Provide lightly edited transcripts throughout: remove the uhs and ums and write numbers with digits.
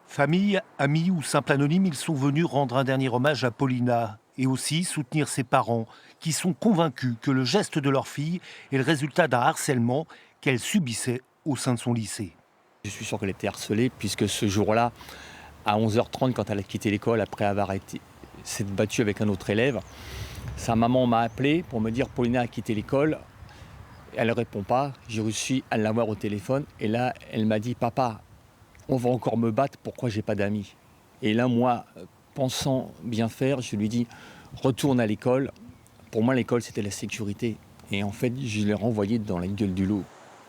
Famille, amis ou simple anonyme, ils sont venus rendre un dernier hommage à Paulina et aussi soutenir ses parents qui sont convaincus que le geste de leur fille est le résultat d'un harcèlement qu'elle subissait au sein de son lycée. Je suis sûr qu'elle était harcelée puisque ce jour-là, à 11h30, quand elle a quitté l'école après avoir s'être battue avec un autre élève, sa maman m'a appelé pour me dire Paulina a quitté l'école. Elle ne répond pas. J'ai réussi à l'avoir au téléphone et là, elle m'a dit papa, on va encore me battre, pourquoi j'ai pas d'amis? Et là, moi, pensant bien faire, je lui dis retourne à l'école. Pour moi, l'école, c'était la sécurité. Et en fait, je l'ai renvoyée dans la gueule du loup.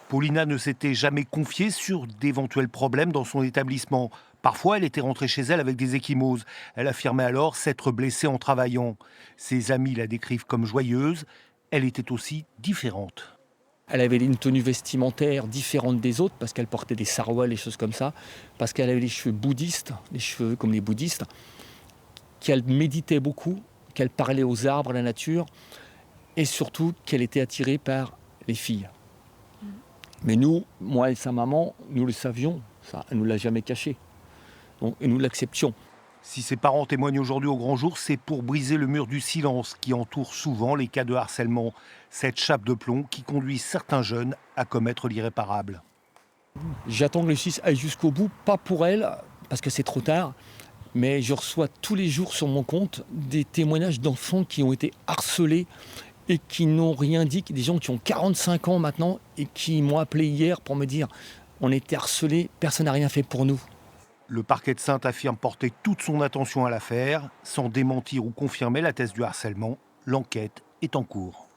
Paulina ne s'était jamais confiée sur d'éventuels problèmes dans son établissement. Parfois, elle était rentrée chez elle avec des ecchymoses. Elle affirmait alors s'être blessée en travaillant. Ses amis la décrivent comme joyeuse. Elle était aussi différente. Elle avait une tenue vestimentaire différente des autres parce qu'elle portait des sarouels et choses comme ça, parce qu'elle avait les cheveux bouddhistes, les cheveux comme les bouddhistes, qu'elle méditait beaucoup, qu'elle parlait aux arbres, à la nature, et surtout qu'elle était attirée par les filles. Mais nous, moi et sa maman, nous le savions, ça, elle ne nous l'a jamais caché. Donc, et nous l'acceptions. Si ses parents témoignent aujourd'hui au grand jour, c'est pour briser le mur du silence qui entoure souvent les cas de harcèlement. Cette chape de plomb qui conduit certains jeunes à commettre l'irréparable. J'attends que le justice aille jusqu'au bout, pas pour elle, parce que c'est trop tard, mais je reçois tous les jours sur mon compte des témoignages d'enfants qui ont été harcelés et qui n'ont rien dit, des gens qui ont 45 ans maintenant et qui m'ont appelé hier pour me dire on était harcelés, personne n'a rien fait pour nous. Le parquet de Saintes affirme porter toute son attention à l'affaire. Sans démentir ou confirmer la thèse du harcèlement, l'enquête est en cours.